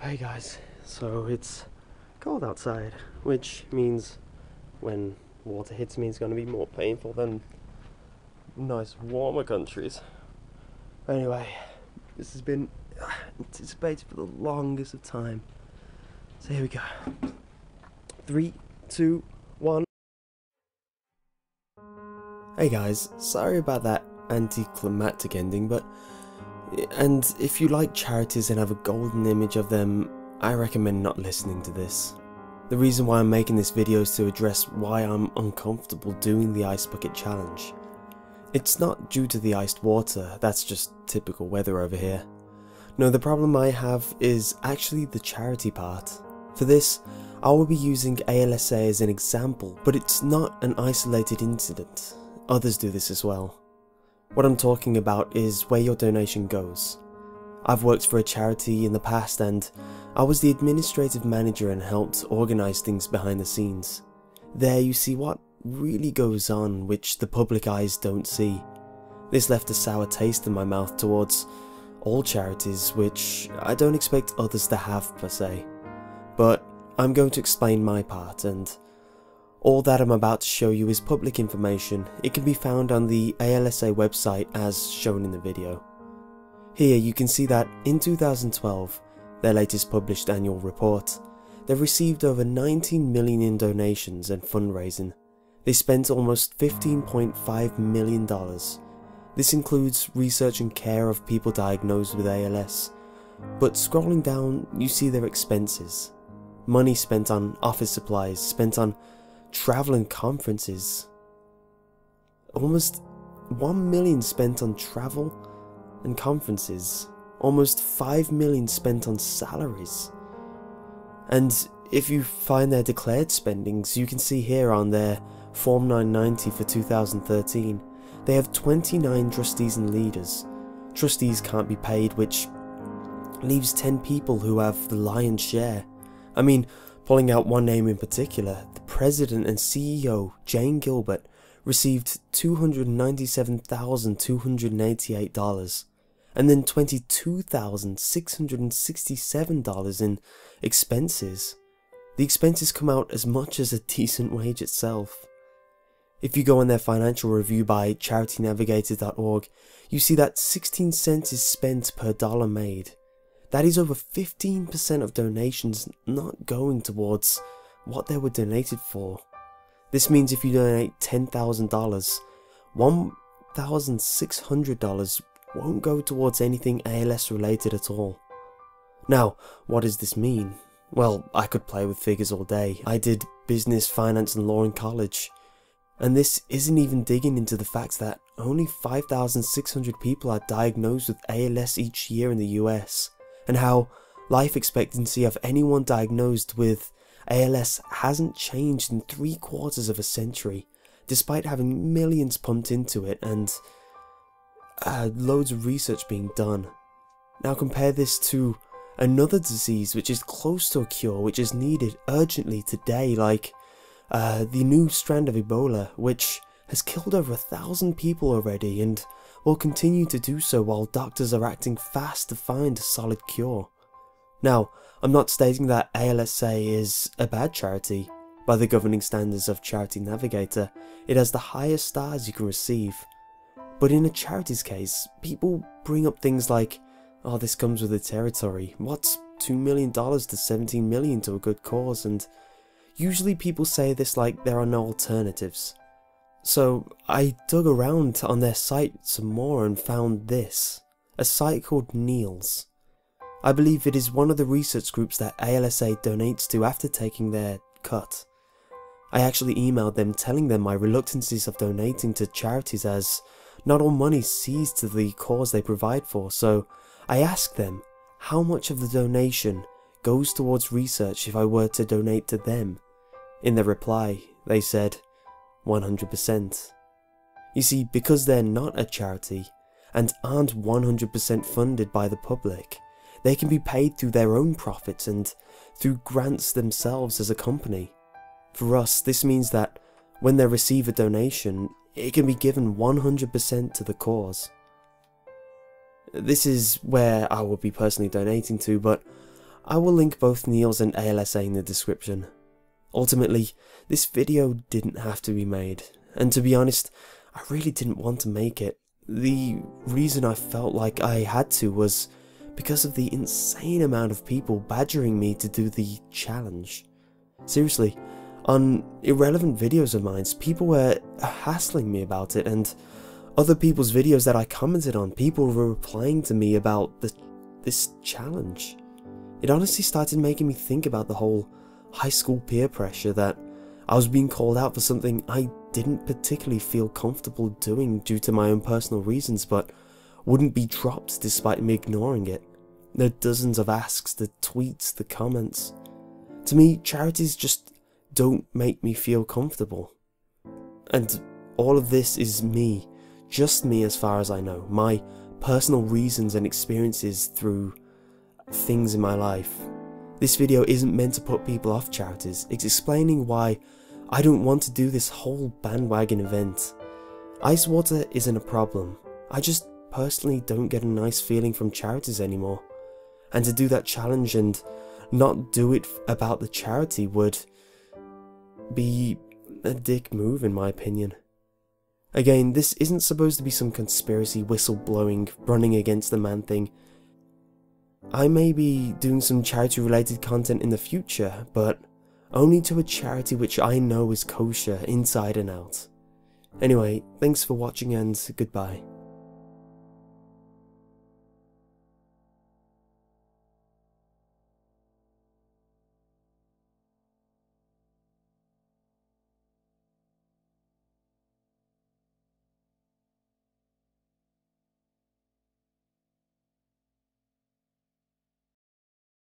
Hey guys, so it's cold outside, which means when water hits me it's going to be more painful than nice warmer countries. Anyway, this has been anticipated for the longest of time. So here we go. 3, 2, 1. Hey guys, sorry about that anticlimactic ending, and if you like charities and have a golden image of them, I recommend not listening to this. The reason why I'm making this video is to address why I'm uncomfortable doing the Ice Bucket Challenge. It's not due to the iced water, that's just typical weather over here. No, the problem I have is actually the charity part. For this, I will be using ALSA as an example, but it's not an isolated incident. Others do this as well. What I'm talking about is where your donation goes. I've worked for a charity in the past and I was the administrative manager and helped organise things behind the scenes. There you see what really goes on which the public eyes don't see. This left a sour taste in my mouth towards all charities, which I don't expect others to have per se. But I'm going to explain my part, and all that I'm about to show you is public information. It can be found on the ALSA website as shown in the video. Here you can see that in 2012, their latest published annual report, they've received over 19 million in donations and fundraising. They spent almost $15.5 million. This includes research and care of people diagnosed with ALS. But scrolling down, you see their expenses. Money spent on office supplies, spent on travel and conferences. Almost 1 million spent on travel and conferences. Almost 5 million spent on salaries. And if you find their declared spendings, you can see here on their Form 990 for 2013, they have 29 trustees and leaders. Trustees can't be paid, which leaves 10 people who have the lion's share. I mean, pulling out one name in particular, the president and CEO, Jane Gilbert, received $297,288 and then $22,667 in expenses. The expenses come out as much as a decent wage itself. If you go on their financial review by charitynavigator.org, you see that 16 cents is spent per dollar made. That is over 15% of donations not going towards what they were donated for. This means if you donate $10,000, $1,600 won't go towards anything ALS related at all. Now, what does this mean? Well, I could play with figures all day. I did business, finance and law in college. And this isn't even digging into the fact that only 5,600 people are diagnosed with ALS each year in the US. And how life expectancy of anyone diagnosed with ALS hasn't changed in 3/4 of a century, despite having millions pumped into it and loads of research being done. Now compare this to another disease which is close to a cure, which is needed urgently today, like the new strand of Ebola, which has killed over 1,000 people already and will continue to do so while doctors are acting fast to find a solid cure. Now, I'm not stating that ALSA is a bad charity. By the governing standards of Charity Navigator, it has the highest stars you can receive. But in a charity's case, people bring up things like, oh, this comes with the territory, what's $2 million to $17 million to a good cause, and usually people say this like there are no alternatives. So I dug around on their site some more and found this, a site called NEALS. I believe it is one of the research groups that ALSA donates to after taking their cut. I actually emailed them telling them my reluctancies of donating to charities, as not all money sees to the cause they provide for, so I asked them how much of the donation goes towards research if I were to donate to them. In their reply, they said 100%. You see, because they're not a charity and aren't 100% funded by the public, they can be paid through their own profits and through grants themselves as a company. For us, this means that when they receive a donation, it can be given 100% to the cause. This is where I will be personally donating to, but I will link both Neil's and ALSA in the description. Ultimately, this video didn't have to be made, and to be honest, I really didn't want to make it. The reason I felt like I had to was because of the insane amount of people badgering me to do the challenge. Seriously, on irrelevant videos of mine, people were hassling me about it, and other people's videos that I commented on, people were replying to me about this challenge. It honestly started making me think about the whole high school peer pressure, that I was being called out for something I didn't particularly feel comfortable doing due to my own personal reasons, but wouldn't be dropped despite me ignoring it. The dozens of asks, the tweets, the comments. To me, charities just don't make me feel comfortable. And all of this is me, just me as far as I know, my personal reasons and experiences through things in my life. This video isn't meant to put people off charities, it's explaining why I don't want to do this whole bandwagon event. Ice water isn't a problem, I just personally don't get a nice feeling from charities anymore. And to do that challenge and not do it about the charity would be a dick move in my opinion. Again, this isn't supposed to be some conspiracy whistleblowing, running against the man thing. I may be doing some charity related content in the future, but only to a charity which I know is kosher inside and out. Anyway, thanks for watching and goodbye.